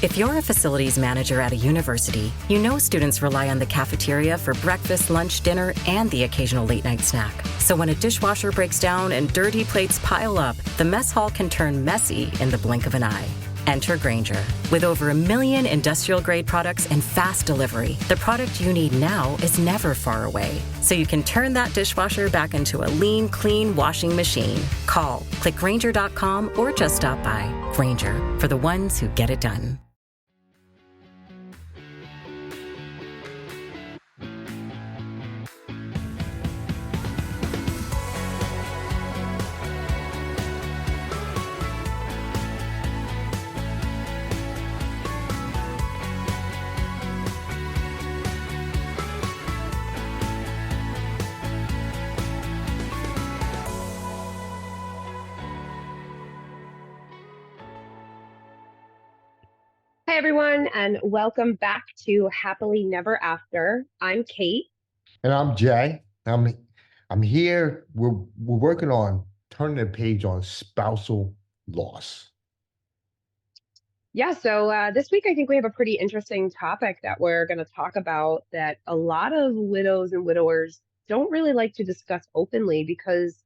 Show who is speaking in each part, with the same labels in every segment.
Speaker 1: If you're a facilities manager at a university, you know students rely on the cafeteria for breakfast, lunch, dinner, and the occasional late-night snack. So when a dishwasher breaks down and dirty plates pile up, the mess hall can turn messy in the blink of an eye. Enter Grainger. With over 1 million industrial-grade products and fast delivery, the product you need now is never far away. So you can turn that dishwasher back into a lean, clean washing machine. Call, click Grainger.com, or just stop by. Grainger, for the ones who get it done.
Speaker 2: Hi, everyone, and welcome back to Happily Never After. I'm Kate.
Speaker 3: And I'm Jay. I'm here. We're working on turning the page on spousal loss.
Speaker 2: Yeah, so this week I think we have a pretty interesting topic that we're going to talk about that a lot of widows and widowers don't really like to discuss openly because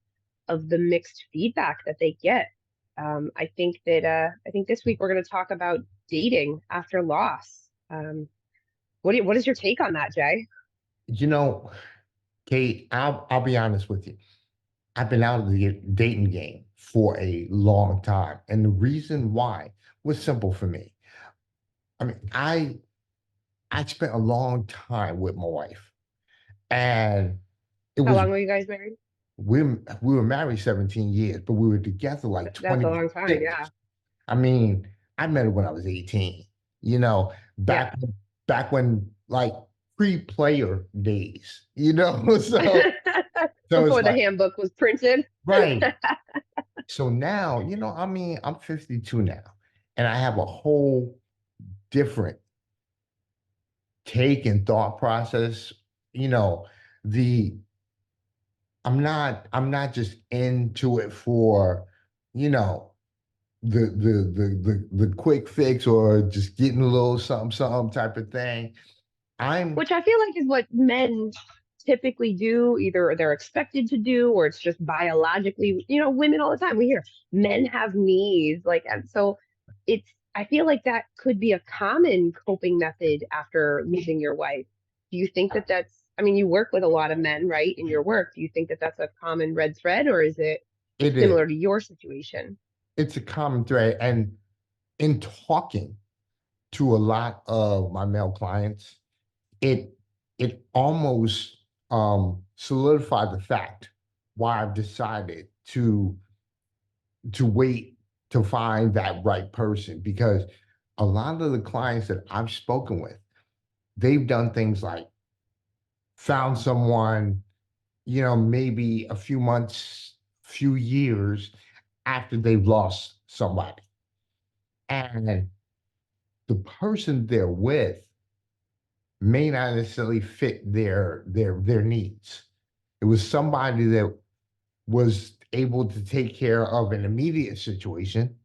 Speaker 2: of the mixed feedback that they get. I think this week we're going to talk about dating after loss. What is your take on that, Jay?
Speaker 3: You know, Kate, I'll be honest with you. I've been out of the dating game for a long time, and the reason why was simple for me. I mean, I spent a long time with my wife, and
Speaker 2: How long were you guys married?
Speaker 3: we were married 17 years, but we were together like 20.
Speaker 2: That's a long time, yeah.
Speaker 3: I mean, I met her when I was 18, back when like pre-player days, so
Speaker 2: before the handbook was printed.
Speaker 3: Right. So now, I'm 52 now, and I have a whole different take and thought process. The I'm not just into it for, the quick fix or just getting a little something type of thing.
Speaker 2: Which I feel like is what men typically do. Either they're expected to do, or it's just biologically, women all the time. We hear men have needs, and so I feel like that could be a common coping method after losing your wife. Do you think that I mean, you work with a lot of men, right, in your work. Do you think that that's a common red thread, or is it similar to your situation?
Speaker 3: It's a common thread. And in talking to a lot of my male clients, it almost solidified the fact why I've decided to wait to find that right person, because a lot of the clients that I've spoken with, they've done things like found someone, maybe a few months, few years after they've lost somebody. And the person they're with may not necessarily fit their needs. It was somebody that was able to take care of an immediate situation,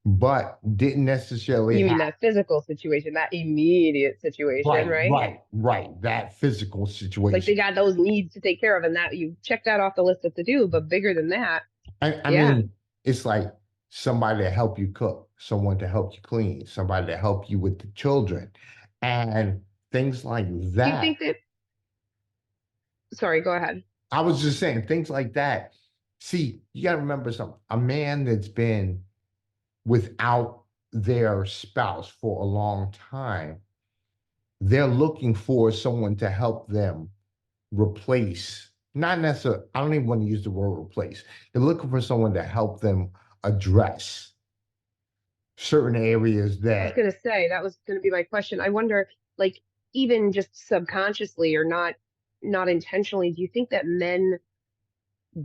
Speaker 3: but didn't necessarily
Speaker 2: You mean that physical situation, that immediate situation, right?
Speaker 3: Right. That physical situation.
Speaker 2: Like they got those needs to take care of, and that you check that off the list of to do, but bigger than that.
Speaker 3: I mean, it's like somebody to help you cook, someone to help you clean, somebody to help you with the children, and things like that.
Speaker 2: Do you think that? Sorry, go ahead.
Speaker 3: I was just saying things like that. See, you got to remember something. A man that's been without their spouse for a long time, they're looking for someone to help them replace, not necessarily, I don't even want to use the word replace. They're looking for someone to help them address certain areas that.
Speaker 2: I was going to say, that was going to be my question. I wonder, like, even just subconsciously or not intentionally, do you think that men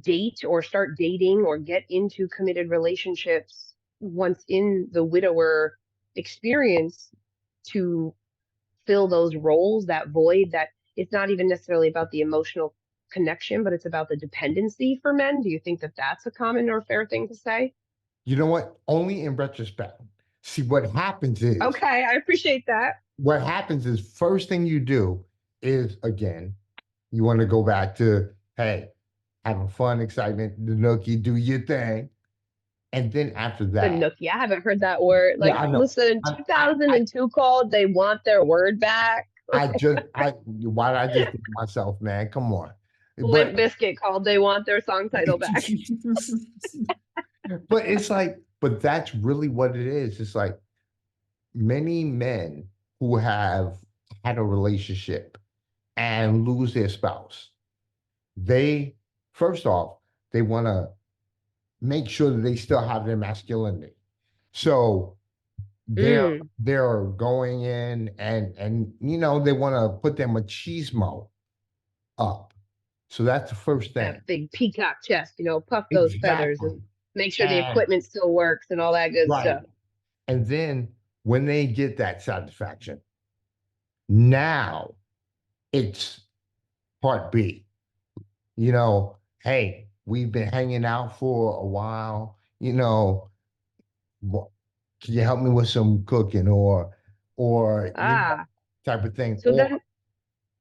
Speaker 2: date or start dating or get into committed relationships once in the widower experience to fill those roles, that void, that it's not even necessarily about the emotional connection, but it's about the dependency for men? Do you think that that's a common or fair thing to say?
Speaker 3: You know what? Only in retrospect. See,
Speaker 2: Okay, I appreciate that.
Speaker 3: what happens is first thing you do is, again, you want to go back to, hey, having fun, excitement, the nookie, do your thing. And then after
Speaker 2: The
Speaker 3: that,
Speaker 2: nookie. I haven't heard that word.
Speaker 3: yeah,
Speaker 2: Like,
Speaker 3: I know.
Speaker 2: listen, in
Speaker 3: I
Speaker 2: 2002 called, they want their word back.
Speaker 3: why did I just think to myself, man? Come on.
Speaker 2: Limp
Speaker 3: But
Speaker 2: Bizkit called, they want their song title back.
Speaker 3: but it's like, but that's really what it is. It's like many men who have had a relationship and lose their spouse, they first off, they want to make sure that they still have their masculinity. So they're
Speaker 2: Mm,
Speaker 3: they're going in and they want to put their machismo up. So that's the first thing.
Speaker 2: that big peacock chest, puff those feathers
Speaker 3: Exactly.
Speaker 2: and make sure the
Speaker 3: And
Speaker 2: equipment still works and all that good
Speaker 3: right.
Speaker 2: stuff.
Speaker 3: And then when they get that satisfaction, now it's part B. Hey, we've been hanging out for a while. Can you help me with some cooking or
Speaker 2: Ah,
Speaker 3: type of thing?
Speaker 2: so then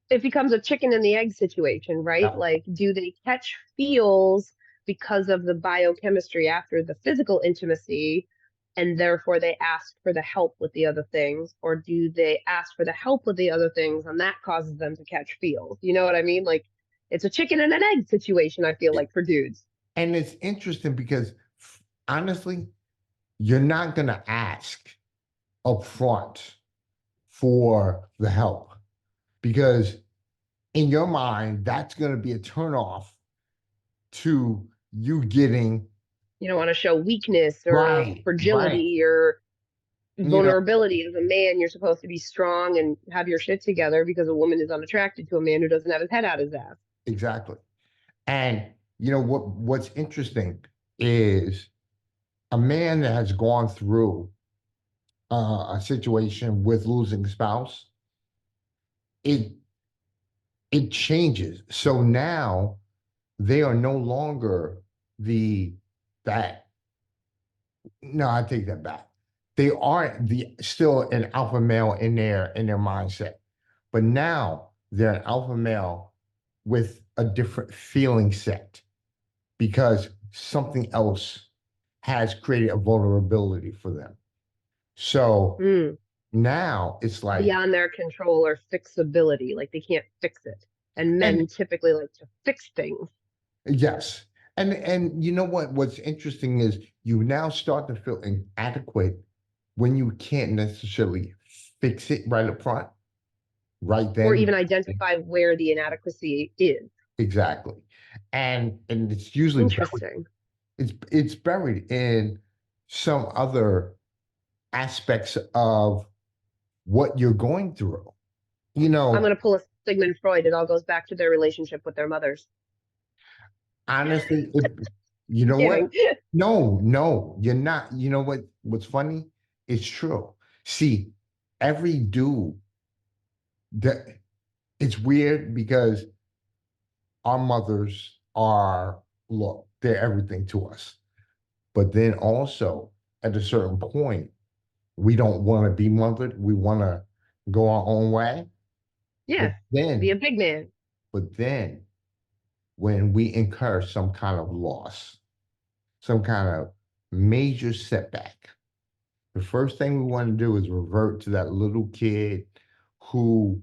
Speaker 2: it becomes a chicken and the egg situation, right?
Speaker 3: Yeah,
Speaker 2: Like, do they catch feels because of the biochemistry after the physical intimacy, and therefore they ask for the help with the other things? Or do they ask for the help with the other things and that causes them to catch feels? You know what I mean? Like, it's a chicken and an egg situation, I feel like, for dudes.
Speaker 3: and it's interesting because honestly, you're not gonna ask up front for the help because in your mind, that's gonna be a turnoff to you getting
Speaker 2: You don't want to show weakness or
Speaker 3: right.
Speaker 2: fragility or
Speaker 3: You know,
Speaker 2: vulnerability. As a man, you're supposed to be strong and have your shit together because a woman is unattracted to a man who doesn't have his head out his ass.
Speaker 3: exactly. And what's interesting is a man that has gone through a situation with losing a spouse, it it changes. So now they are no longer the that no, I take that back. They aren't the still an alpha male in their mindset, but now they're an alpha male with a different feeling set because something else has created a vulnerability for them. So
Speaker 2: Mm.
Speaker 3: now it's like,
Speaker 2: Beyond their control or fixability, like they can't fix it. And
Speaker 3: and
Speaker 2: men typically like to fix things.
Speaker 3: yes, and you know what? What's interesting is you now start to feel inadequate when you can't necessarily fix it right up front, right
Speaker 2: Or
Speaker 3: then.
Speaker 2: even identify where the inadequacy is.
Speaker 3: Exactly, and it's usually buried,
Speaker 2: Interesting.
Speaker 3: it's buried in some other aspects of what you're going through. You
Speaker 2: I'm
Speaker 3: know,
Speaker 2: going to pull a Sigmund Freud. It all goes back to their relationship with their mothers.
Speaker 3: honestly, you know what?
Speaker 2: Kidding.
Speaker 3: No, no, you're not. You know what? What's funny? It's true. See, every dude that it's weird because our mothers are, look, they're everything to us. But then also at a certain point, we don't want to be mothered. We want to go our own way. But
Speaker 2: Yeah. Be a
Speaker 3: then,
Speaker 2: big man.
Speaker 3: but then when we incur some kind of loss, some kind of major setback, the first thing we want to do is revert to that little kid who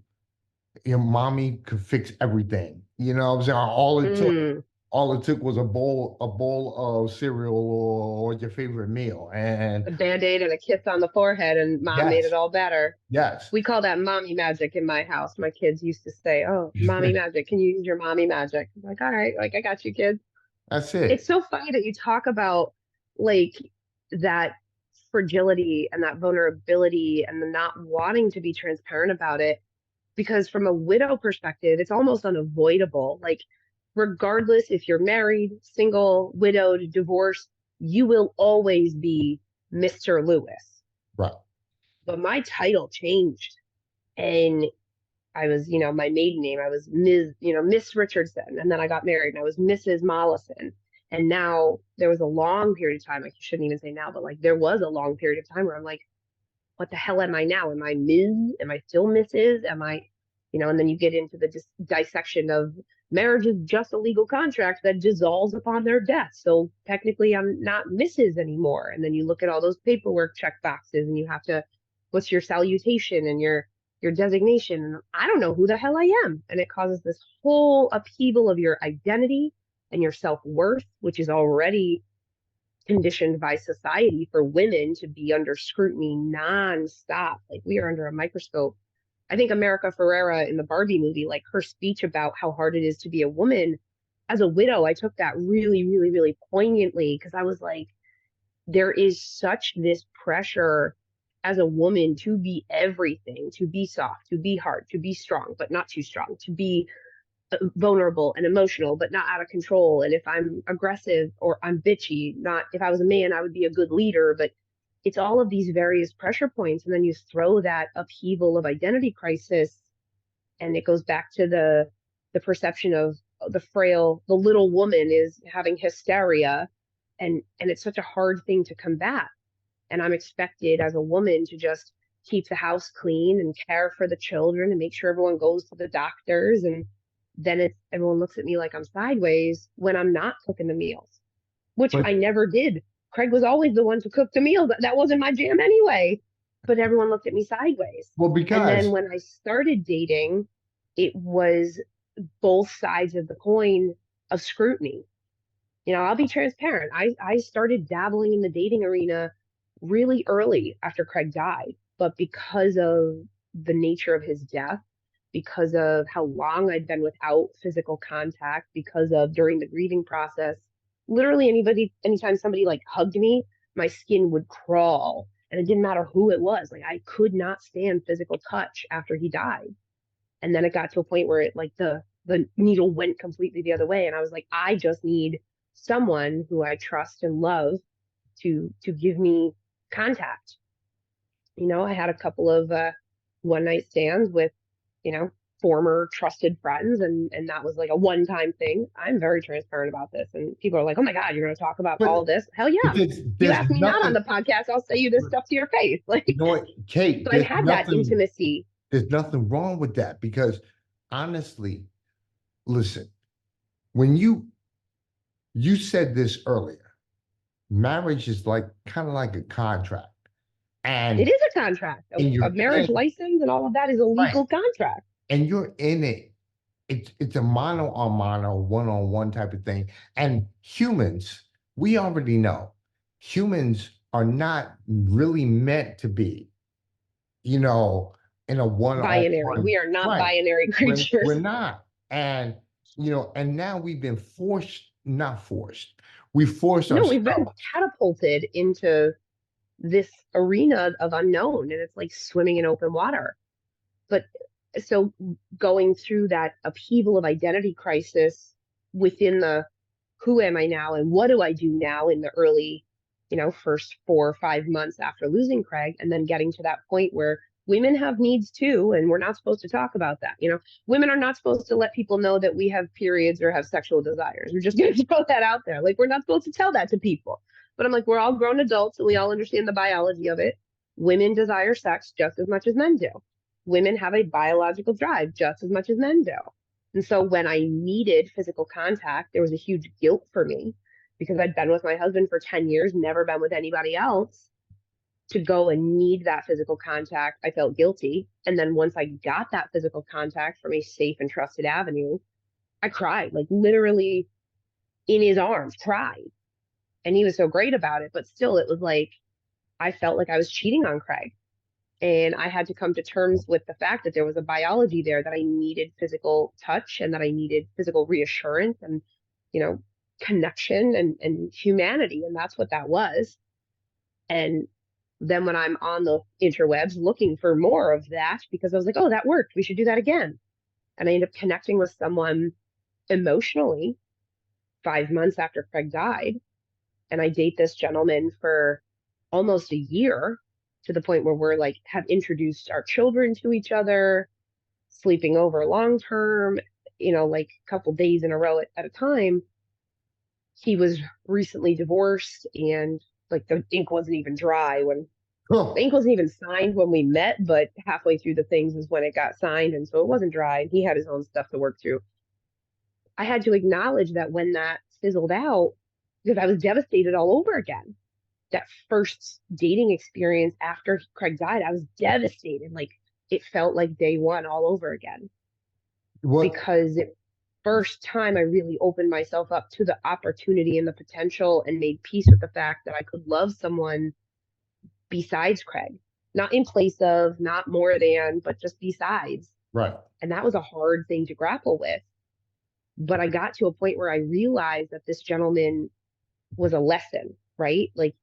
Speaker 3: your mommy could fix everything. You know what I'm saying?
Speaker 2: Mm.
Speaker 3: All it took was a bowl of cereal or your favorite meal. And
Speaker 2: A band-aid and a kiss on the forehead, and mom made it
Speaker 3: yes,
Speaker 2: all better.
Speaker 3: yes.
Speaker 2: We call that mommy magic in my house. My kids used to say, "Oh, mommy magic. Can you use your mommy magic?" I'm like, all right, like I got you, kids.
Speaker 3: That's
Speaker 2: It's
Speaker 3: it.
Speaker 2: so funny that you talk about like that fragility and that vulnerability and the not wanting to be transparent about it, because from a widow perspective, it's almost unavoidable. Like, regardless if you're married, single, widowed, divorced, you will always be Mr. Lewis.
Speaker 3: Right.
Speaker 2: But my title changed, and I was, my maiden name, I was Ms., Miss Richardson. And then I got married and I was Mrs. Mollison. And now there was a long period of time, I shouldn't even say now, but like there was a long period of time where I'm like, what the hell am I now? Am I Ms.? Am I still Mrs.? Am I, and then you get into the dissection of marriage is just a legal contract that dissolves upon their death. So technically I'm not Mrs. anymore. And then you look at all those paperwork check boxes and you have to, what's your salutation and your designation? And I don't know who the hell I am. And it causes this whole upheaval of your identity and your self-worth, which is already conditioned by society for women to be under scrutiny nonstop. Like we are under a microscope. I think America Ferrera in the Barbie movie, like her speech about how hard it is to be a woman as a widow, I took that really, really, really poignantly because I was like, there is such this pressure as a woman to be everything, to be soft, to be hard, to be strong, but not too strong, to be vulnerable and emotional, but not out of control. And if I'm aggressive or I'm bitchy, not if I was a man, I would be a good leader. But it's all of these various pressure points. And then you throw that upheaval of identity crisis. And it goes back to the perception of the frail, the little woman is having hysteria. And it's such a hard thing to combat. And I'm expected as a woman to just keep the house clean and care for the children and make sure everyone goes to the doctors. And then everyone looks at me like I'm sideways when I'm not cooking the meals, which
Speaker 3: But
Speaker 2: I never did. Craig was always the one to cook the meals. That wasn't my jam anyway. But everyone looked at me sideways.
Speaker 3: well,
Speaker 2: And then
Speaker 3: because
Speaker 2: when I started dating, it was both sides of the coin of scrutiny. I'll be transparent. I started dabbling in the dating arena really early after Craig died, but because of the nature of his death, because of how long I'd been without physical contact, because of during the grieving process, literally anytime somebody like hugged me, my skin would crawl. And it didn't matter who it was. Like I could not stand physical touch after he died. And then it got to a point where it like the needle went completely the other way. And I was like, I just need someone who I trust and love to give me contact. I had a couple of one night stands with, former trusted friends, and that was like a one-time thing. I'm very transparent about this, and people are like, "Oh my God, you're going to talk about
Speaker 3: but,
Speaker 2: all this?" Hell
Speaker 3: but
Speaker 2: yeah! You
Speaker 3: there's
Speaker 2: ask me not on
Speaker 3: nothing.
Speaker 2: the podcast, I'll say you this stuff to your face. Like,
Speaker 3: You know what, Kate?
Speaker 2: so I've had that intimacy.
Speaker 3: There's nothing wrong with that because honestly, listen, when you said this earlier, marriage is like kind of like a contract,
Speaker 2: It
Speaker 3: and
Speaker 2: is a contract.
Speaker 3: and
Speaker 2: A
Speaker 3: you're
Speaker 2: marriage
Speaker 3: in
Speaker 2: license and all of that is a
Speaker 3: right,
Speaker 2: legal contract.
Speaker 3: and you're in it. It's a mano a mano, one-on-one type of thing. And humans, we already know, humans are not really meant to be, you know, in a
Speaker 2: Binary.
Speaker 3: one-on-one.
Speaker 2: We are not
Speaker 3: Right.
Speaker 2: binary
Speaker 3: We're
Speaker 2: creatures.
Speaker 3: not. And and now we've been not forced. We force
Speaker 2: No, we've been
Speaker 3: ourselves.
Speaker 2: catapulted into this arena of unknown, and it's like swimming in open water. But so going through that upheaval of identity crisis within the who am I now and what do I do now in the early, first 4 or 5 months after losing Craig, and then getting to that point where women have needs too, and we're not supposed to talk about that. Women are not supposed to let people know that we have periods or have sexual desires. We're just going to throw that out there. Like we're not supposed to tell that to people. But I'm like, we're all grown adults and we all understand the biology of it. Women desire sex just as much as men do. Women have a biological drive just as much as men do. And so when I needed physical contact, there was a huge guilt for me because I'd been with my husband for 10 years, never been with anybody else. To go and need that physical contact, I felt guilty. And then once I got that physical contact from a safe and trusted avenue, I cried, like literally in his arms, cried. And he was so great about it. But still, it was like I felt like I was cheating on Craig. And I had to come to terms with the fact that there was a biology there that I needed physical touch and that I needed physical reassurance and, connection and humanity. And that's what that was. And then when I'm on the interwebs looking for more of that, because I was like, oh, that worked. We should do that again. And I ended up connecting with someone emotionally 5 months after Craig died. And I date this gentleman for almost a year to the point where we're like, have introduced our children to each other, sleeping over long term, like a couple days in a row at a time. he was recently divorced, and like the ink wasn't even dry when the
Speaker 3: Huh.
Speaker 2: ink wasn't even signed when we met, but halfway through the things is when it got signed, and so it wasn't dry, and he had his own stuff to work through. I had to acknowledge that when that fizzled out, because I was devastated all over again. That first dating experience after Craig died, I was devastated. Like it felt like day one all over again
Speaker 3: What?
Speaker 2: because it first time I really opened myself up to the opportunity and the potential and made peace with the fact that I could love someone besides Craig, not in place of, not more than, but just besides.
Speaker 3: Right.
Speaker 2: And that was a hard thing to grapple with. But I got to a point where I realized that this gentleman was a lesson, right? Like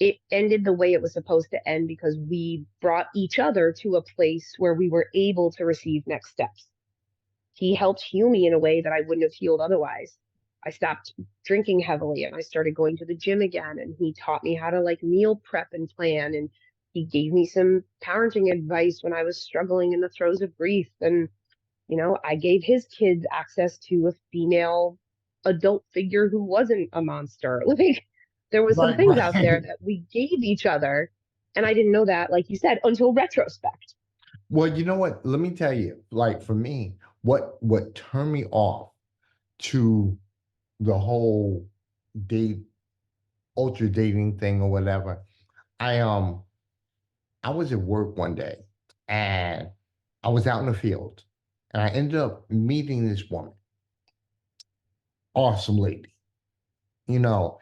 Speaker 2: it ended the way it was supposed to end because we brought each other to a place where we were able to receive next steps. He helped heal me in a way that I wouldn't have healed otherwise. I stopped drinking heavily and I started going to the gym again. And he taught me how to like meal prep and plan. And he gave me some parenting advice when I was struggling in the throes of grief. And, I gave his kids access to a female adult figure who wasn't a monster. Like there was some
Speaker 3: Right,
Speaker 2: things out there
Speaker 3: right.
Speaker 2: that we gave each other. And I didn't know that, like you said, until retrospect.
Speaker 3: Well, you know what? Let me tell you, like for me, what turned me off to the whole date ultra dating thing or whatever. I I was at work one day and I was out in the field and I ended up meeting this woman, awesome lady. You know,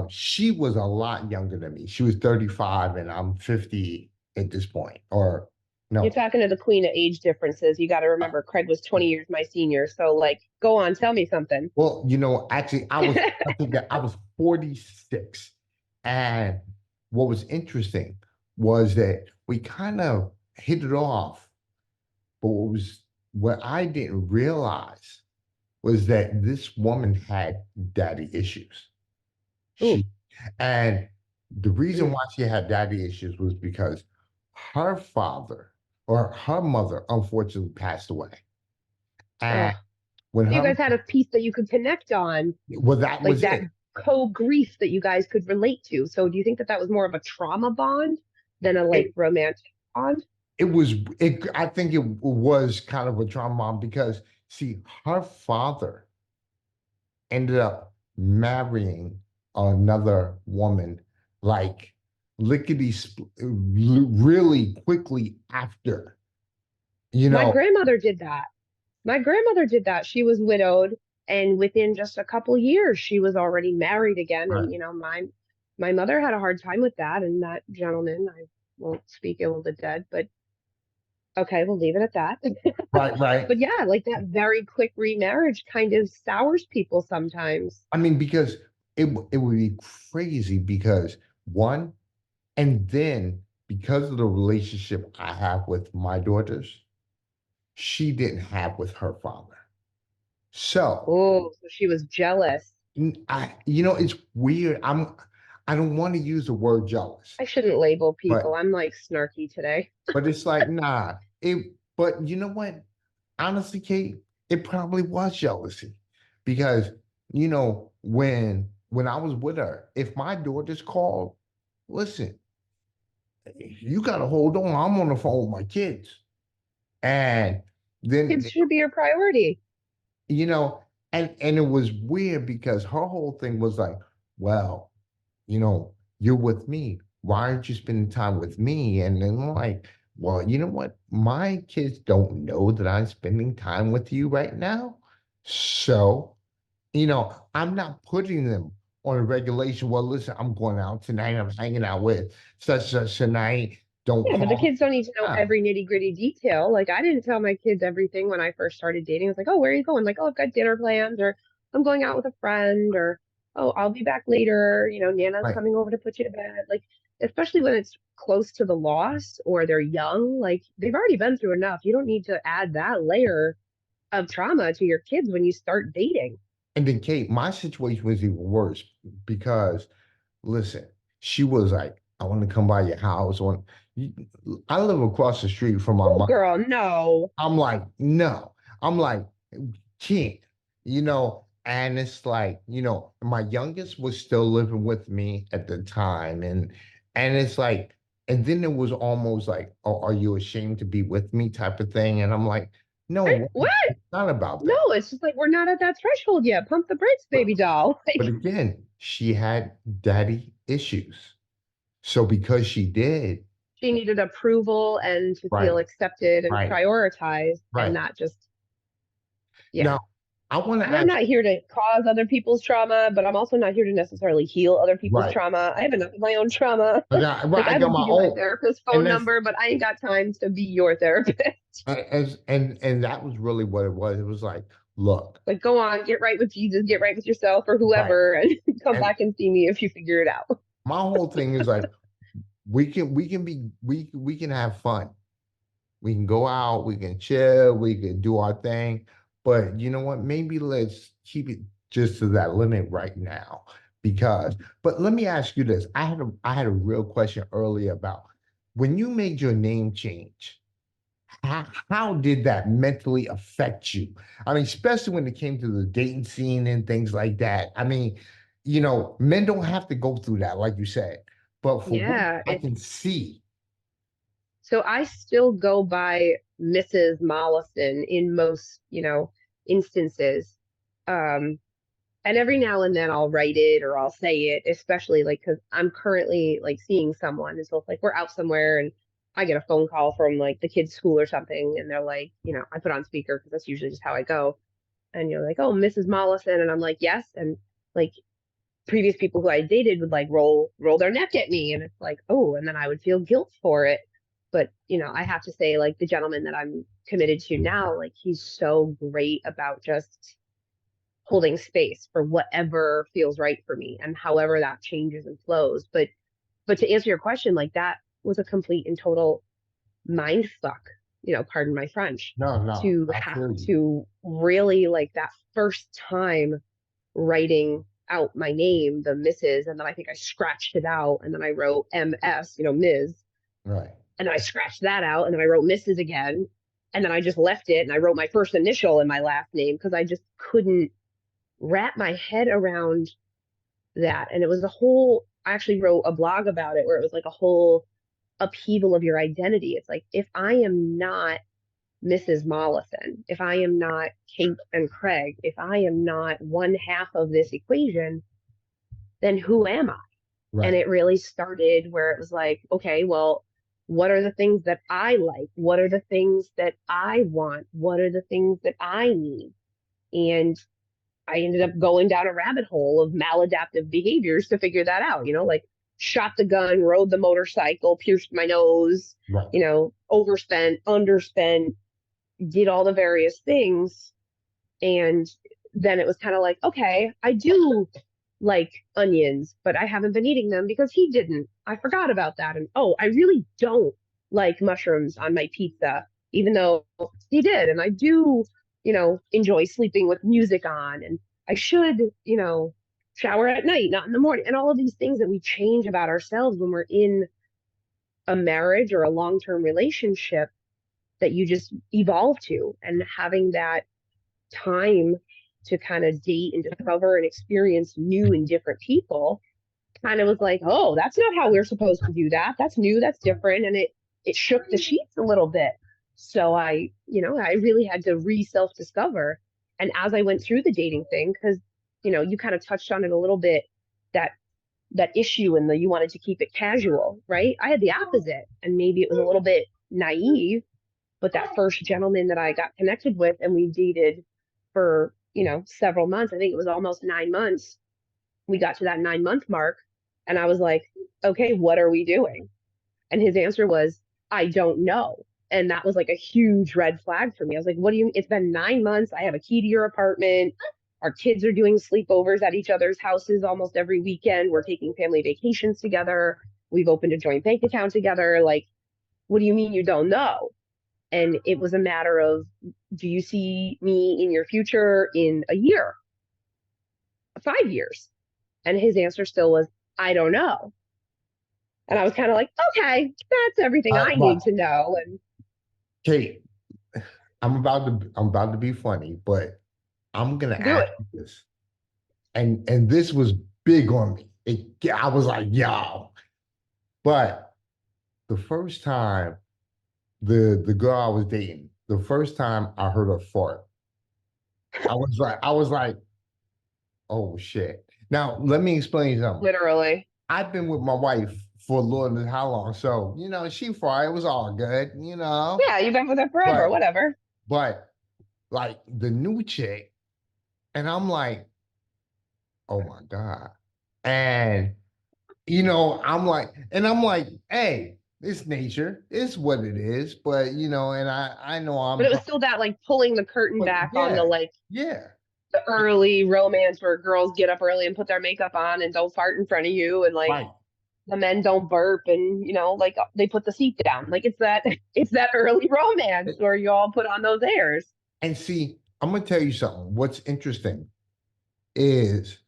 Speaker 3: she was a lot younger than me. She was 35 and I'm 50 at this point. Or
Speaker 2: You're
Speaker 3: no.
Speaker 2: talking to the queen of age differences. You got to remember, Craig was 20 years my senior. So, like, go on, tell me something.
Speaker 3: Well, actually I think that I was 46. And what was interesting was that we kind of hit it off. But what I didn't realize was that this woman had daddy issues.
Speaker 2: Ooh,
Speaker 3: She and the reason
Speaker 2: mm,
Speaker 3: why she had daddy issues was because her father or her mother unfortunately passed away. And
Speaker 2: oh.
Speaker 3: when
Speaker 2: You
Speaker 3: her
Speaker 2: guys had a piece that you could connect on,
Speaker 3: well, that
Speaker 2: like
Speaker 3: was
Speaker 2: that
Speaker 3: it.
Speaker 2: co-grief that you guys could relate to. So, do you think that that was more of a trauma bond than a like
Speaker 3: It
Speaker 2: romantic bond?
Speaker 3: it was it I think it was kind of a trauma bomb because see, her father ended up marrying another woman like really quickly after, you
Speaker 2: My
Speaker 3: know.
Speaker 2: grandmother did that. My grandmother did that. She was widowed, and within just a couple years, she was already married again.
Speaker 3: Right,
Speaker 2: And my mother had a hard time with that. And that gentleman, I won't speak ill of the dead, but okay, we'll leave it at that.
Speaker 3: right, right.
Speaker 2: But yeah, like that very quick remarriage kind of sours people sometimes.
Speaker 3: I mean, because it would be crazy because one, and then because of the relationship I have with my daughters, she didn't have with her father. So
Speaker 2: Oh, so she was jealous.
Speaker 3: it's weird. I don't want to use the word jealous,
Speaker 2: I shouldn't label people.
Speaker 3: but
Speaker 2: I'm like snarky today.
Speaker 3: it's like, nah. But you know what? Honestly, Kate, it probably was jealousy because when I was with her, if my daughters called, listen, you got to hold on. I'm on the phone with my kids, and then
Speaker 2: Kids should be your priority.
Speaker 3: you know, and it was weird because her whole thing was like, well, you're with me. Why aren't you spending time with me? And then I'm like, well, you know what? My kids don't know that I'm spending time with you right now. So, I'm not putting them on a regulation. Well, listen, I'm going out tonight. I'm hanging out with such tonight. Don't
Speaker 2: Yeah, but the
Speaker 3: call.
Speaker 2: kids don't need to know
Speaker 3: Ah,
Speaker 2: every nitty gritty detail. Like I didn't tell my kids everything when I first started dating. I was like, oh, where are you going? Like, oh, I've got dinner plans, or I'm going out with a friend, or oh, I'll be back later. Nana's
Speaker 3: right.
Speaker 2: coming over to put you to bed. Like, especially when it's close to the loss or they're young, like they've already been through enough. You don't need to add that layer of trauma to your kids when you start dating.
Speaker 3: And then Kate, my situation was even worse because listen, she was like, I want to come by your house. I live across the street from my
Speaker 2: Oh,
Speaker 3: mom.
Speaker 2: girl, no.
Speaker 3: I'm like, no. I'm like, can't, you know. And it's like, my youngest was still living with me at the time. And it's like, and then it was almost like, oh, are you ashamed to be with me type of thing? And I'm like, no,
Speaker 2: What?
Speaker 3: it's not about
Speaker 2: No,
Speaker 3: that.
Speaker 2: it's just like we're not at that threshold yet. Pump the brakes,
Speaker 3: But,
Speaker 2: baby doll.
Speaker 3: but
Speaker 2: Like,
Speaker 3: again, she had daddy issues. So because she did,
Speaker 2: she needed approval and to feel
Speaker 3: right,
Speaker 2: accepted and
Speaker 3: right,
Speaker 2: prioritized and
Speaker 3: right.
Speaker 2: not just, yeah.
Speaker 3: Now, I want to
Speaker 2: And I'm
Speaker 3: ask,
Speaker 2: not here to cause other people's trauma, but I'm also not here to necessarily heal other people's
Speaker 3: right.
Speaker 2: trauma. I have enough of my own trauma.
Speaker 3: Right,
Speaker 2: Like,
Speaker 3: I
Speaker 2: I
Speaker 3: got
Speaker 2: will
Speaker 3: my
Speaker 2: give you my
Speaker 3: own,
Speaker 2: therapist
Speaker 3: and
Speaker 2: phone
Speaker 3: that's
Speaker 2: number, but I ain't got time to be your therapist.
Speaker 3: and that was really what it was. It was like, look,
Speaker 2: Like, go on, get right with Jesus, get right with yourself or
Speaker 3: right.
Speaker 2: whoever, and come
Speaker 3: And
Speaker 2: back and see me if you figure it out.
Speaker 3: my whole thing is like, we can have fun. We can go out, we can chill, we can do our thing. But you know what? Maybe let's keep it just to that limit right now. But let me ask you this. I had a real question earlier about when you made your name change, how did that mentally affect you? I mean, especially when it came to the dating scene and things like that. I mean, men don't have to go through that, like you said. But for what
Speaker 2: Yeah,
Speaker 3: I
Speaker 2: it's
Speaker 3: can see,
Speaker 2: so I still go by Mrs. Mollison in most, instances. Um, and every now and then I'll write it or I'll say it, especially like because I'm currently like seeing someone. And so if like we're out somewhere and I get a phone call from like the kids' school or something, and they're like, I put on speaker because that's usually just how I go. And you're like, oh, Mrs. Mollison, and I'm like, yes. And like previous people who I dated would like roll their neck at me, and it's like, oh, and then I would feel guilt for it. But I have to say, like the gentleman that I'm committed to now, like he's so great about just holding space for whatever feels right for me and however that changes and flows. But to answer your question, like that was a complete and total mind fuck, pardon my French,
Speaker 3: no, no,
Speaker 2: to
Speaker 3: I
Speaker 2: have
Speaker 3: feel you.
Speaker 2: to really like that first time writing out my name, the Mrs., and then I think I scratched it out and then I wrote MS, Ms.
Speaker 3: Right.
Speaker 2: And then I scratched that out and then I wrote Mrs. again. And then I just left it and I wrote my first initial in my last name because I just couldn't wrap my head around that. And it was I actually wrote a blog about it where it was like a whole upheaval of your identity. It's like, if I am not Mrs. Mollison, if I am not Kate and Craig, if I am not one half of this equation, then who am I? And
Speaker 3: Right.
Speaker 2: it really started where it was like, okay, well, what are the things that I like? What are the things that I want? What are the things that I need? And I ended up going down a rabbit hole of maladaptive behaviors to figure that out, like shot the gun, rode the motorcycle, pierced my nose,
Speaker 3: Right.
Speaker 2: Overspent, underspent, did all the various things. And then it was kind of like, okay, I do like onions, but I haven't been eating them because he didn't. I forgot about that. And oh, I really don't like mushrooms on my pizza, even though he did. And I do, enjoy sleeping with music on. And I should, shower at night, not in the morning. And all of these things that we change about ourselves when we're in a marriage or a long-term relationship that you just evolve to. And having that time to kind of date and discover and experience new and different people kind of was like, oh, that's not how we're supposed to do that. That's new, that's different. And it shook the sheets a little bit. So I really had to self-discover. And as I went through the dating thing, because you kind of touched on it a little bit, that issue and you wanted to keep it casual, right? I had the opposite. And maybe it was a little bit naive, but that first gentleman that I got connected with and we dated for, several months, I think it was almost 9 months. We got to that 9 month mark and I was like, okay, what are we doing? And his answer was, I don't know. And that was like a huge red flag for me. I was like, what do you, it's been 9 months. I have a key to your apartment. Our kids are doing sleepovers at each other's houses almost every weekend. We're taking family vacations together. We've opened a joint bank account together. Like, what do you mean you don't know? And it was a matter of, do you see me in your future in a year, 5 years? And his answer still was, I don't know. And I was kind of like, okay, that's everything I need
Speaker 3: But
Speaker 2: to know. And
Speaker 3: Kate, I'm about to be funny, but I'm gonna
Speaker 2: do
Speaker 3: ask
Speaker 2: it.
Speaker 3: you this. and this was big on me. I was like, yo. But the first time the girl I was dating, the first time I heard her fart, I was like, oh shit. Now let me explain something.
Speaker 2: Literally.
Speaker 3: I've been with my wife for Lord knows how long, so she farted. It was all good,
Speaker 2: Yeah, you've been with her forever,
Speaker 3: But
Speaker 2: whatever.
Speaker 3: but like the new chick, and I'm like, oh my God. And I'm like, hey, it's nature. It's what it is. But and I know
Speaker 2: But
Speaker 3: I'm
Speaker 2: it was still that like pulling the curtain
Speaker 3: but
Speaker 2: back on the
Speaker 3: yeah,
Speaker 2: like
Speaker 3: yeah.
Speaker 2: the early romance where girls get up early and put their makeup on and don't fart in front of you, and like
Speaker 3: Right.
Speaker 2: the men don't burp, and like they put the seat down. Like it's that early romance where you all put on those airs.
Speaker 3: And see, I'm gonna tell you something. What's interesting is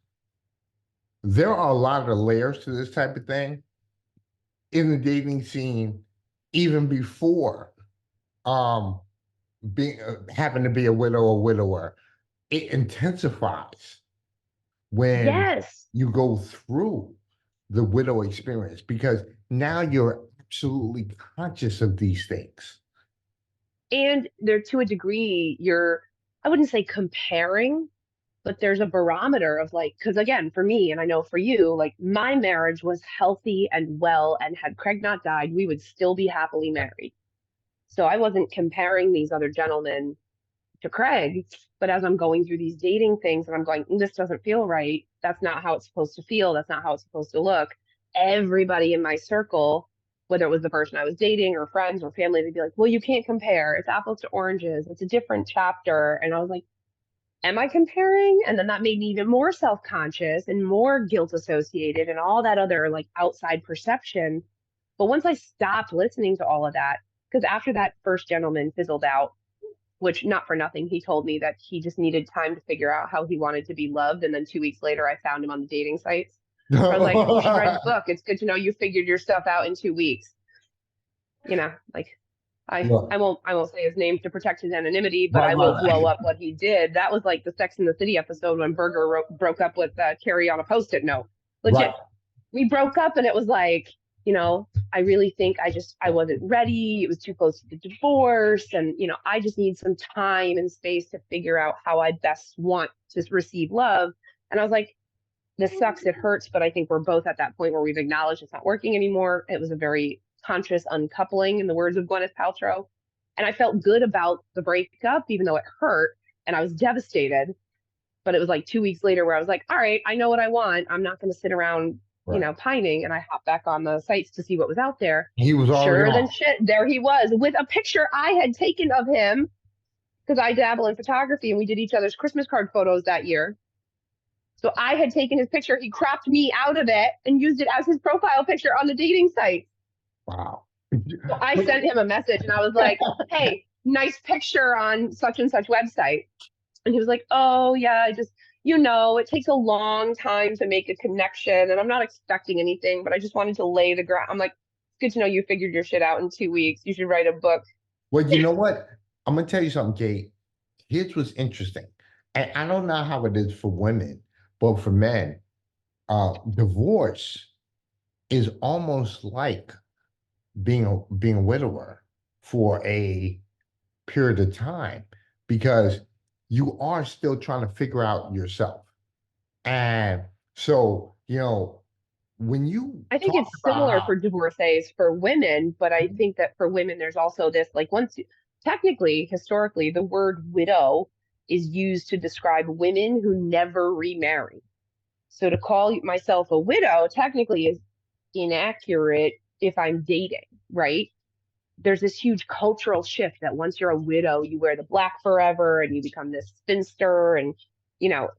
Speaker 3: there are a lot of layers to this type of thing in the dating scene, even before um being happen to be a widow or widower. It intensifies when
Speaker 2: Yes.
Speaker 3: you go through the widow experience because now you're absolutely conscious of these things.
Speaker 2: And they're to a degree, I wouldn't say comparing, but there's a barometer of like, because again, for me, and I know for you, like my marriage was healthy and well, and had Craig not died, we would still be happily married. So I wasn't comparing these other gentlemen to Craig, but as I'm going through these dating things and I'm going, this doesn't feel right. That's not how it's supposed to feel. That's not how it's supposed to look. Everybody in my circle, whether it was the person I was dating or friends or family, they'd be like, well, you can't compare. It's apples to oranges. It's a different chapter. And I was like, am I comparing? And then that made me even more self-conscious and more guilt associated and all that other like outside perception. But once I stopped listening to all of that, because after that first gentleman fizzled out, which not for nothing, he told me that he just needed time to figure out how he wanted to be loved. And then 2 weeks later, I found him on the dating sites. I was like, you should write a book. It's good to know you figured your stuff out in 2 weeks. Like I won't say his name to protect his anonymity, but
Speaker 3: Right,
Speaker 2: I will
Speaker 3: right,
Speaker 2: blow up what he did. That was like the Sex and the City episode when Berger broke up with Carrie on a Post-it note.
Speaker 3: right.
Speaker 2: Legit, we broke up, and it was like, I really think I wasn't ready. It was too close to the divorce, and I just need some time and space to figure out how I best want to receive love. And I was like, this sucks, it hurts, but I think we're both at that point where we've acknowledged it's not working anymore. It was a very conscious uncoupling, in the words of Gwyneth Paltrow. And I felt good about the breakup, even though it hurt and I was devastated. But it was like 2 weeks later where I was like, all right, I know what I want. I'm not going to sit around,
Speaker 3: Right.
Speaker 2: pining. And I hopped back on the sites to see what was out there.
Speaker 3: He was already
Speaker 2: Sure than
Speaker 3: on.
Speaker 2: shit, there he was with a picture I had taken of him because I dabble in photography and we did each other's Christmas card photos that year. So I had taken his picture. He cropped me out of it and used it as his profile picture on the dating site.
Speaker 3: Wow.
Speaker 2: So I sent him a message and I was like, hey, nice picture on such and such website. And he was like, oh, yeah, it takes a long time to make a connection. And I'm not expecting anything, but I just wanted to lay the ground. I'm like, it's good to know you figured your shit out in 2 weeks. You should write a book.
Speaker 3: Well, you know what? I'm gonna tell you something, Kate. Here's what's interesting. And I don't know how it is for women, but for men, divorce is almost like being a widower for a period of time because you are still trying to figure out yourself. And so, when you
Speaker 2: I think
Speaker 3: talk
Speaker 2: it's
Speaker 3: about
Speaker 2: similar
Speaker 3: how
Speaker 2: for divorcees for women, but I think that for women, there's also this like technically, historically, the word widow is used to describe women who never remarry. So to call myself a widow technically is inaccurate if I'm dating, right? There's this huge cultural shift that once you're a widow, you wear the black forever and you become this spinster. And, you know,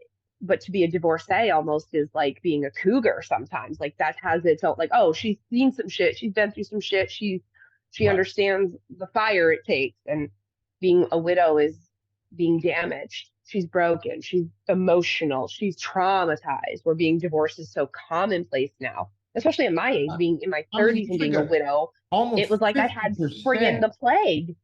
Speaker 2: but to be a divorcee almost is like being a cougar sometimes. Like that has its own, like, oh, she's seen some shit. She's been through some shit. She
Speaker 3: right.
Speaker 2: understands the fire it takes. And being a widow is being damaged. She's broken. She's emotional. She's traumatized. Where being divorced is so commonplace now, especially at my age, being in my
Speaker 3: I mean,
Speaker 2: 30s
Speaker 3: you
Speaker 2: and being a
Speaker 3: figure
Speaker 2: widow. It
Speaker 3: almost
Speaker 2: was like I had friggin'
Speaker 3: 50%.
Speaker 2: the plague.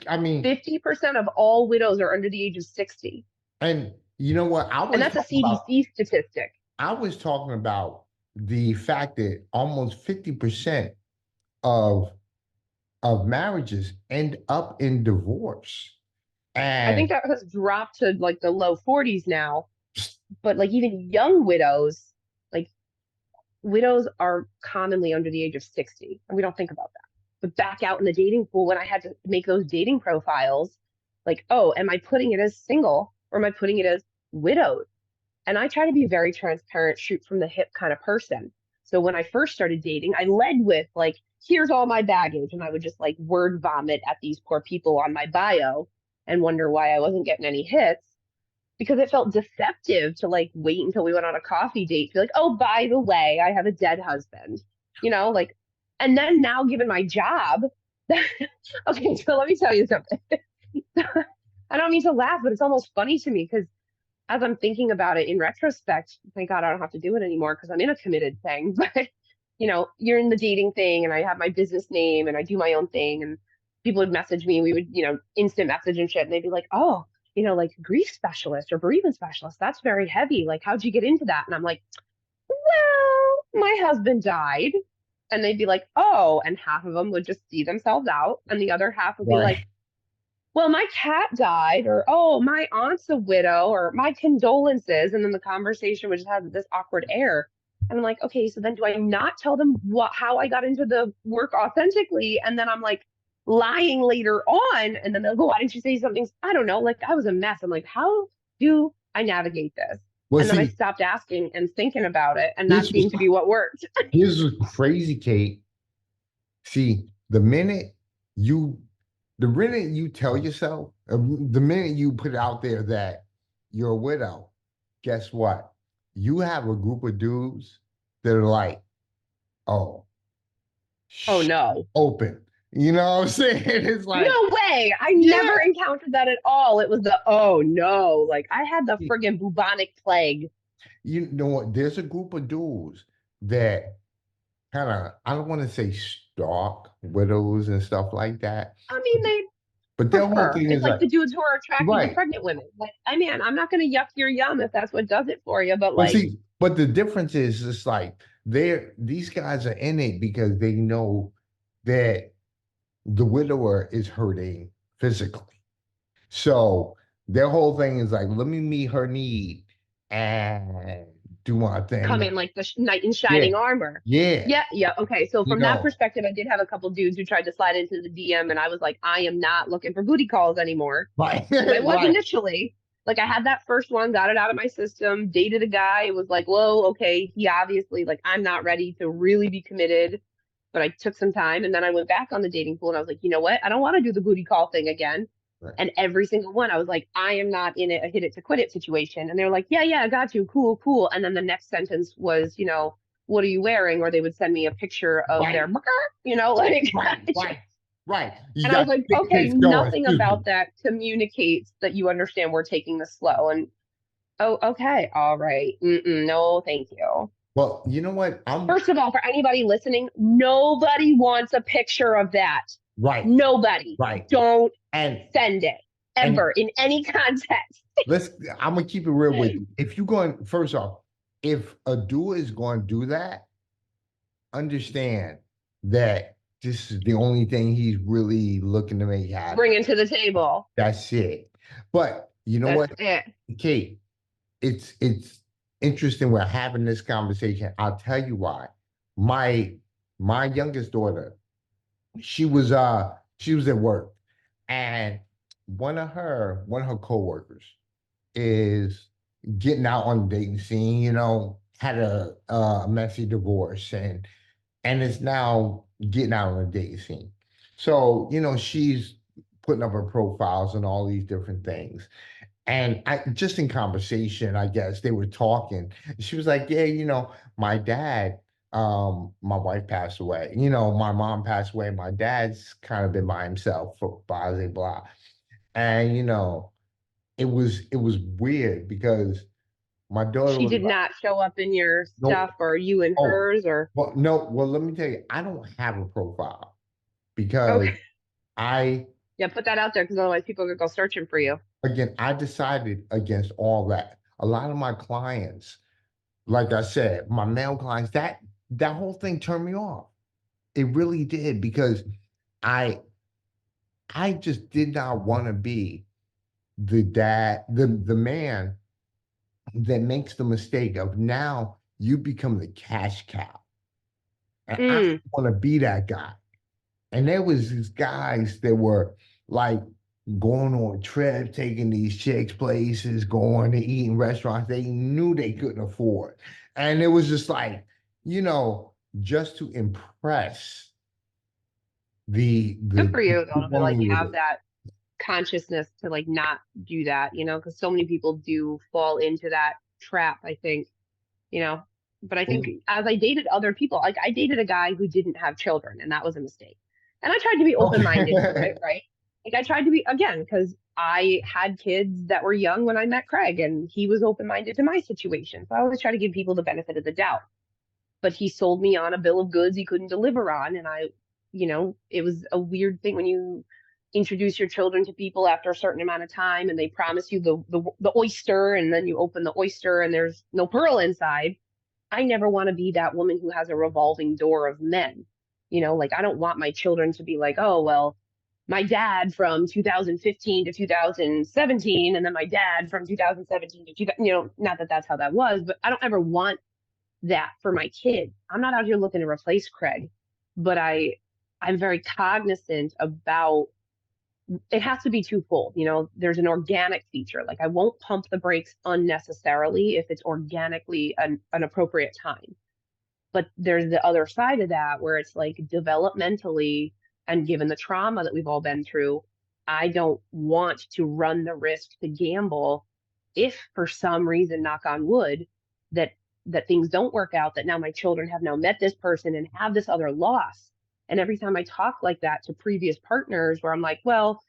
Speaker 3: I mean,
Speaker 2: 50% of all widows are under the age of 60.
Speaker 3: and You know what?
Speaker 2: And that's a CDC statistic.
Speaker 3: I was talking about the fact that almost 50% of marriages end up in divorce.
Speaker 2: I think
Speaker 3: And
Speaker 2: that has dropped to like the low 40s now. But like even young widows, like widows are commonly under the age of 60, and we don't think about that. But back out in the dating pool, when I had to make those dating profiles, like, oh, am I putting it as single or am I putting it as widowed? And I try to be a very transparent, shoot from the hip kind of person. So when I first started dating, I led with like, here's all my baggage. And I would just like word vomit at these poor people on my bio and wonder why I wasn't getting any hits, because it felt deceptive to like wait until we went on a coffee date to be like, oh, by the way, I have a dead husband, like, and then now given my job, okay, so let me tell you something. I don't mean to laugh, but it's almost funny to me because as I'm thinking about it in retrospect, thank God I don't have to do it anymore because I'm in a committed thing. But you're in the dating thing and I have my business name and I do my own thing and people would message me, we would, instant message and shit, and they'd be like, oh, like grief specialist or bereavement specialist, that's very heavy. Like, how'd you get into that? And I'm like, well, my husband died. And they'd be like, oh, and half of them would just see themselves out. And the other half would be like, well, my cat died, or oh, my aunt's a widow, or my condolences. And then the conversation would just have this awkward air. And I'm like, okay, so then do I not tell them how I got into the work authentically? And then I'm like lying later on. And then they'll go, why didn't you say something? I don't know. Like I was a mess. I'm like, how do I navigate this?
Speaker 3: well,
Speaker 2: and then I
Speaker 3: see,
Speaker 2: stopped asking and thinking about it. And that seemed to be what worked.
Speaker 3: here's what's crazy, Kate. See, the minute you tell yourself, the minute you put out there that you're a widow, guess what? You have a group of dudes that are like, oh,
Speaker 2: oh no,
Speaker 3: open. You know what I'm saying? It's like,
Speaker 2: no way. I never encountered that at all. It was the, oh no, like I had the friggin' bubonic plague.
Speaker 3: You know what? There's a group of dudes that kind of, I don't want to say stalk widows and stuff like that.
Speaker 2: I mean,
Speaker 3: but their whole thing
Speaker 2: it's
Speaker 3: is
Speaker 2: like the dudes who are attracted to pregnant women. Like, I mean, I'm not going to yuck your yum if that's what does it for you, but like,
Speaker 3: see, but the difference is it's like these guys are in it because they know that the widower is hurting physically. So their whole thing is like, let me meet her need and do my thing.
Speaker 2: Come in like the knight in shining armor.
Speaker 3: Yeah.
Speaker 2: Okay, so from that perspective, I did have a couple dudes who tried to slide into the DM, and I was like, I am not looking for booty calls anymore.
Speaker 3: Right.
Speaker 2: I was initially. Like I had that first one, got it out of my system, dated a guy. It was like, whoa, okay, he obviously like I'm not ready to really be committed. But I took some time and then I went back on the dating pool and I was like, you know what? I don't want to do the booty call thing again. Right. And every single one, I was like, I am not in a hit it to quit it situation. And they were like, yeah, I got you. Cool. And then the next sentence was, what are you wearing? Or they would send me a picture of their, like.
Speaker 3: Right.
Speaker 2: And I was like, okay, nothing about that communicates that you understand we're taking this slow. And, oh, okay. All right. No, thank you.
Speaker 3: Well, you know what?
Speaker 2: First of all, for anybody listening, nobody wants a picture of that.
Speaker 3: Right.
Speaker 2: Nobody.
Speaker 3: Right.
Speaker 2: Don't send it ever in any context.
Speaker 3: I'm going to keep it real with you. If you're going, first off, if a dude is going to do that, understand that this is the only thing he's really looking to make happen.
Speaker 2: Bring it to the table.
Speaker 3: That's it. But you know what, Kate, it's interesting we're having this conversation. I'll tell you why. My youngest daughter, she was at work, and one of her coworkers is getting out on the dating scene, had a messy divorce and is now getting out on the dating scene. So, she's putting up her profiles and all these different things. And just in conversation, I guess they were talking. She was like, yeah, my dad, my wife passed away. My mom passed away. My dad's kind of been by himself for blah, blah, blah. And, it was weird because my daughter.
Speaker 2: She did not show up in your stuff or you in hers or.
Speaker 3: Well, no. Well, let me tell you, I don't have a profile because
Speaker 2: Yeah, put that out there because otherwise people are going to go searching for you.
Speaker 3: again, I decided against all that. A lot of my clients, like I said, my male clients, that whole thing turned me off. It really did because I I just did not want to be the dad, the man that makes the mistake of now you become the cash cow. And I
Speaker 2: Mm.
Speaker 3: want to be that guy. And there was these guys that were like going on trips, taking these chicks places, going to eat in restaurants they knew they couldn't afford. And it was just like, you know, just to impress
Speaker 2: Good
Speaker 3: the
Speaker 2: for you though to like
Speaker 3: woman with
Speaker 2: have
Speaker 3: it.
Speaker 2: that consciousness to like not do that, because so many people do fall into that trap, I think, you know. But I think as I dated other people, like I dated a guy who didn't have children, and that was a mistake. And I tried to be open-minded to
Speaker 3: Okay.
Speaker 2: it, right? Like I tried to be again, because I had kids that were young when I met Craig, and he was open-minded to my situation. So I always try to give people the benefit of the doubt. But he sold me on a bill of goods he couldn't deliver on. And it was a weird thing when you introduce your children to people after a certain amount of time and they promise you the oyster, and then you open the oyster and there's no pearl inside. I never want to be that woman who has a revolving door of men. Like I don't want my children to be like, oh, well, my dad from 2015 to 2017, and then my dad from 2017 to 2000, not that that's how that was, but I don't ever want that for my kids. I'm not out here looking to replace Craig, but I'm very cognizant about it has to be twofold. There's an organic feature. Like I won't pump the brakes unnecessarily if it's organically an appropriate time. But there's the other side of that where it's like developmentally and given the trauma that we've all been through, I don't want to run the risk to gamble if for some reason, knock on wood, that things don't work out, that now my children have now met this person and have this other loss. And every time I talk like that to previous partners where I'm like, well,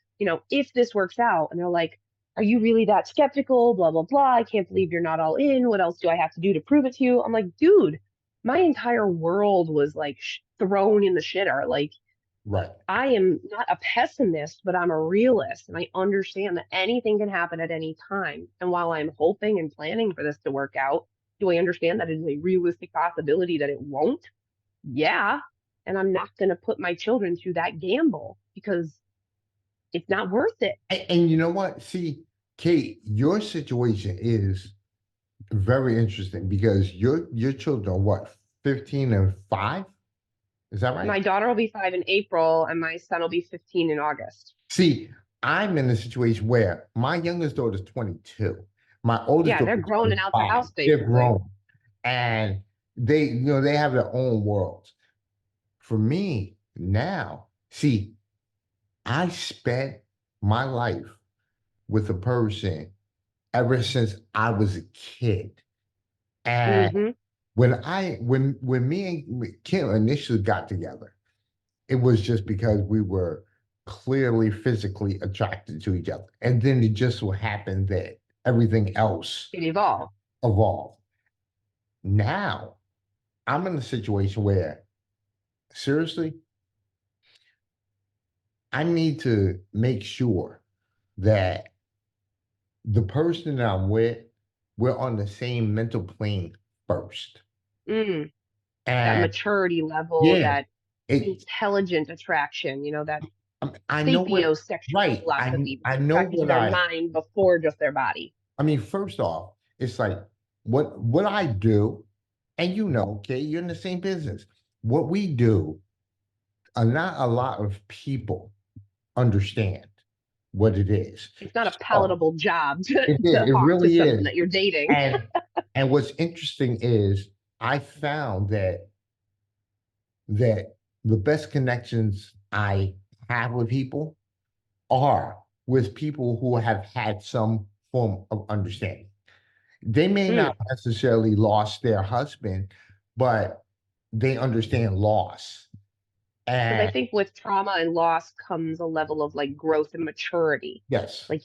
Speaker 2: if this works out, and they're like, are you really that skeptical? Blah, blah, blah. I can't believe you're not all in. What else do I have to do to prove it to you? I'm like, dude, my entire world was like thrown in the shitter. Like
Speaker 3: Right.
Speaker 2: I am not a pessimist, but I'm a realist, and I understand that anything can happen at any time. And while I'm hoping and planning for this to work out, do I understand that it is a realistic possibility that it won't? Yeah. And I'm not going to put my children through that gamble because it's not worth it.
Speaker 3: And you know what? See, Kate, your situation is very interesting because your children are what, 15 and 5? Is that right?
Speaker 2: My daughter will be 5 in April, and my son will be 15 in August.
Speaker 3: See, I'm in a situation where my youngest daughter is 22. My oldest
Speaker 2: Yeah,
Speaker 3: daughter
Speaker 2: they're
Speaker 3: is
Speaker 2: grown and out the
Speaker 3: 25.
Speaker 2: house
Speaker 3: They're
Speaker 2: basically.
Speaker 3: grown. And they have their own worlds. For me now, see, I spent my life with a person ever since I was a kid. And
Speaker 2: Hmm.
Speaker 3: when me and Kim initially got together, it was just because we were clearly physically attracted to each other. And then it just so happened that everything else
Speaker 2: It evolved.
Speaker 3: evolved. Now I'm in a situation where, seriously, I need to make sure that the person that I'm with, we're on the same mental plane first.
Speaker 2: Mm, that
Speaker 3: And
Speaker 2: maturity level,
Speaker 3: yeah,
Speaker 2: that
Speaker 3: it
Speaker 2: intelligent attraction, that
Speaker 3: I know what
Speaker 2: sapiosexual
Speaker 3: right.
Speaker 2: philosophy,
Speaker 3: I know
Speaker 2: attracted to
Speaker 3: what
Speaker 2: their mind before just their body.
Speaker 3: I mean, first off, it's like what I do, and okay, you're in the same business. What we do, not a lot of people understand what it is.
Speaker 2: It's not a
Speaker 3: So
Speaker 2: palatable job to,
Speaker 3: it is,
Speaker 2: to
Speaker 3: it
Speaker 2: hawk to
Speaker 3: really
Speaker 2: someone
Speaker 3: is.
Speaker 2: that you're dating.
Speaker 3: And what's interesting is I found that the best connections I have with people are with people who have had some form of understanding. They may
Speaker 2: Mm.
Speaker 3: not necessarily lost their husband, but they understand loss.
Speaker 2: Because I
Speaker 3: And
Speaker 2: think with trauma and loss comes a level of like growth and maturity.
Speaker 3: yes,
Speaker 2: Like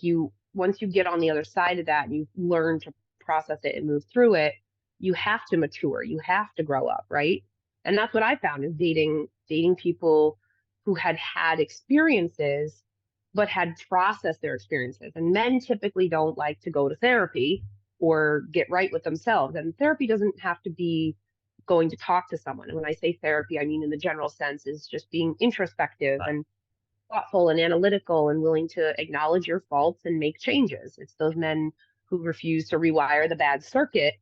Speaker 2: once you get on the other side of that and you learn to process it and move through it, you have to mature. You have to grow up, right? And that's what I found is dating people who had experiences. but had processed their experiences. And men typically don't like to go to therapy or get right with themselves. And therapy doesn't have to be going to talk to someone. And when I say therapy, I mean in the general sense is just being introspective and thoughtful and analytical and willing to acknowledge your faults and make changes. It's those men who refuse to rewire the bad circuit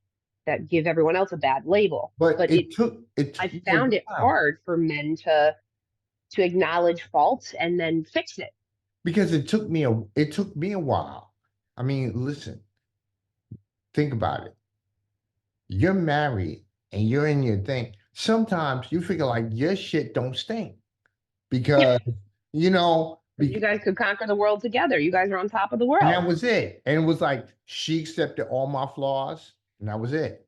Speaker 2: that give everyone else a bad label.
Speaker 3: But
Speaker 2: But
Speaker 3: it took
Speaker 2: I
Speaker 3: me a
Speaker 2: found it
Speaker 3: while
Speaker 2: hard for men to acknowledge faults and then fix it.
Speaker 3: because it took me a while. I mean, listen, think about it. You're married and you're in your thing. Sometimes you figure like your shit don't stink because you know,
Speaker 2: You guys could conquer the world together. You guys are on top of the
Speaker 3: and
Speaker 2: world.
Speaker 3: that was it. And it was like she accepted all my flaws, and that was it.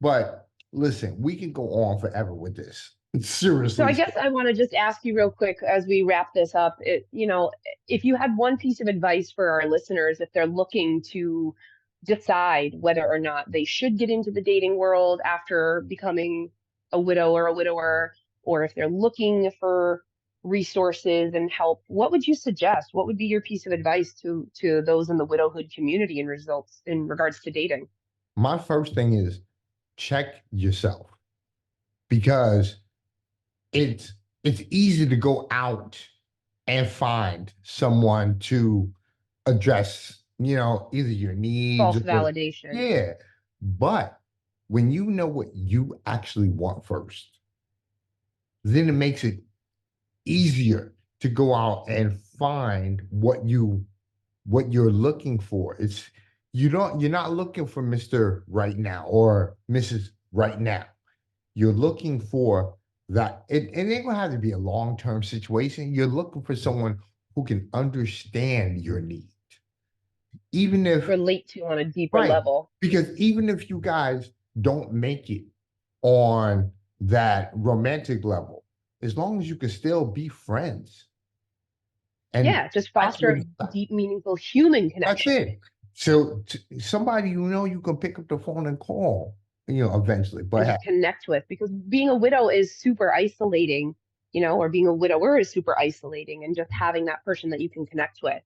Speaker 3: But listen, we can go on forever with this.
Speaker 2: So I
Speaker 3: Seriously.
Speaker 2: guess I want to just ask you real quick as we wrap this up, if you had one piece of advice for our listeners, if they're looking to decide whether or not they should get into the dating world after becoming a widow or a widower, or if they're looking for resources and help, what would you suggest? What would be your piece of advice to those in the widowhood community in regards to dating?
Speaker 3: My first thing is check yourself because it's it's easy to go out and find someone to address, either your needs
Speaker 2: False
Speaker 3: or
Speaker 2: validation.
Speaker 3: yeah. But when you know what you actually want first, then it makes it easier to go out and find what you're looking for. You're not looking for Mr. Right Now or Mrs. Right Now. You're looking for it ain't gonna have to be a long-term situation. You're looking for someone who can understand your need. Even if
Speaker 2: Relate to on a deeper
Speaker 3: right,
Speaker 2: level.
Speaker 3: because even if you guys don't make it on that romantic level, as long as you can still be friends. And
Speaker 2: Yeah, just
Speaker 3: that's
Speaker 2: foster
Speaker 3: what it's
Speaker 2: a
Speaker 3: about.
Speaker 2: deep, meaningful human
Speaker 3: That's
Speaker 2: connection.
Speaker 3: it. So somebody you can pick up the phone and call, eventually.
Speaker 2: And
Speaker 3: But
Speaker 2: just connect with, because being a widow is super isolating, or being a widower is super isolating, and just having that person that you can connect with.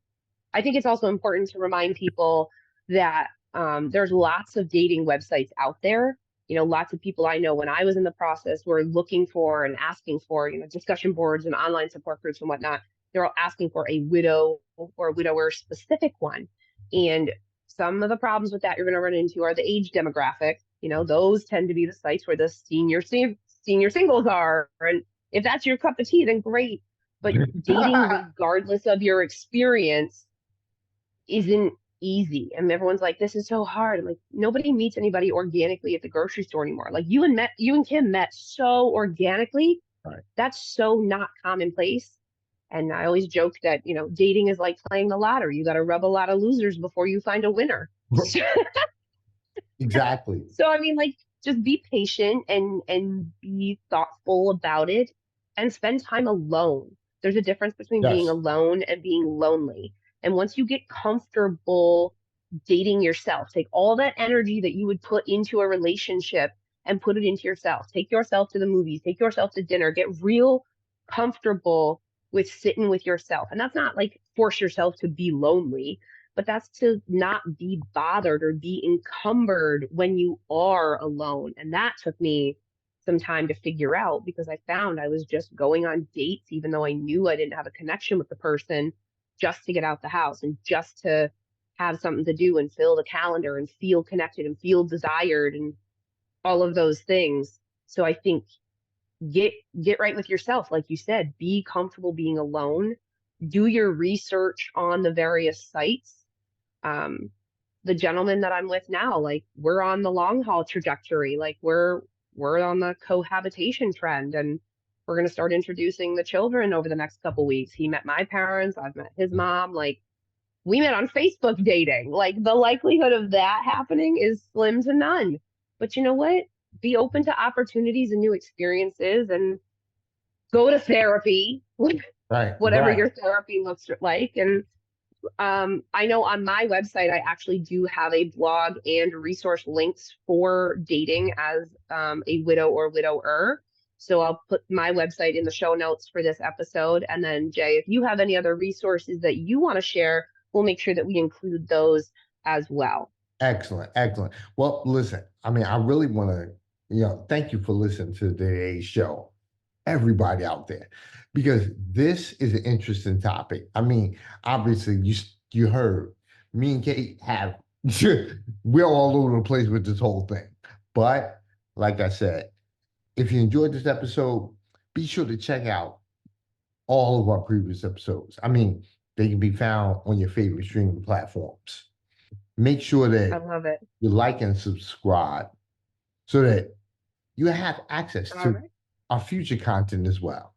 Speaker 2: I think it's also important to remind people that there's lots of dating websites out there. Lots of people I know when I was in the process were looking for and asking for, discussion boards and online support groups and whatnot. They're all asking for a widow or a widower specific one. And some of the problems with that you're going to run into are the age demographic. Those tend to be the sites where the senior singles are. And if that's your cup of tea, then great. But dating, regardless of your experience, isn't easy. And everyone's like, this is so hard. I'm like, nobody meets anybody organically at the grocery store anymore. Like you and Kim met so organically.
Speaker 3: right.
Speaker 2: That's so not commonplace. And I always joke that, dating is like playing the lottery. You got to rub a lot of losers before you find a winner.
Speaker 3: Exactly.
Speaker 2: So I mean, like, just be patient and be thoughtful about it and spend time alone. There's a difference between being
Speaker 3: Yes.
Speaker 2: alone and being lonely. And once you get comfortable dating yourself, take all that energy that you would put into a relationship and put it into yourself. Take yourself to the movies, take yourself to dinner, get real comfortable with sitting with yourself. And that's not like force yourself to be lonely, but that's to not be bothered or be encumbered when you are alone. And that took me some time to figure out because I found I was just going on dates, even though I knew I didn't have a connection with the person, just to get out the house and just to have something to do and fill the calendar and feel connected and feel desired and all of those things. So I think get right with yourself, like you said, be comfortable being alone, do your research on the various sites. um the gentleman that I'm with now, like we're on the long haul trajectory, like we're on the cohabitation trend, and we're going to start introducing the children over the next couple weeks. He met my parents, I've met his mom. Like we met on Facebook dating. Like the likelihood of that happening is slim to none. But you know what? Be open to opportunities and new experiences and go to therapy,
Speaker 3: Right.
Speaker 2: whatever
Speaker 3: Right.
Speaker 2: your therapy looks like. And I know on my website, I actually do have a blog and resource links for dating as a widow or widower. So I'll put my website in the show notes for this episode. And then Jay, if you have any other resources that you want to share, we'll make sure that we include those as well.
Speaker 3: Excellent, excellent. Well, listen, I mean, I really want to, thank you for listening to today's show, everybody out there, because this is an interesting topic. I mean, obviously, you heard me and Kate have we're all over the place with this whole thing. But like I said, if you enjoyed this episode, be sure to check out all of our previous episodes. I mean, they can be found on your favorite streaming platforms. Make sure
Speaker 2: I
Speaker 3: that
Speaker 2: love it.
Speaker 3: you like and subscribe so that you have access
Speaker 2: All
Speaker 3: to
Speaker 2: right.
Speaker 3: our future content as well.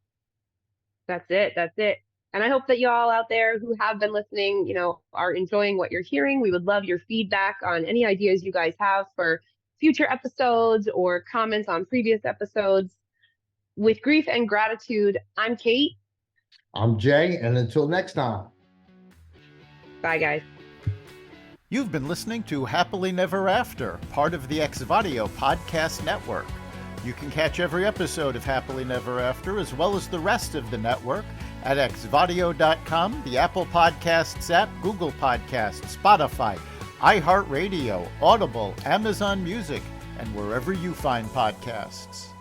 Speaker 2: That's it. That's it. And I hope that y'all out there who have been listening, are enjoying what you're hearing. We would love your feedback on any ideas you guys have for future episodes or comments on previous episodes. With grief and gratitude, I'm Kate.
Speaker 3: I'm Jay, and until next time.
Speaker 2: Bye, guys.
Speaker 4: You've been listening to Happily Never After, part of the Xvadio podcast network. You can catch every episode of Happily Never After, as well as the rest of the network, at xvadio.com, the Apple Podcasts app, Google Podcasts, Spotify, iHeartRadio, Audible, Amazon Music, and wherever you find podcasts.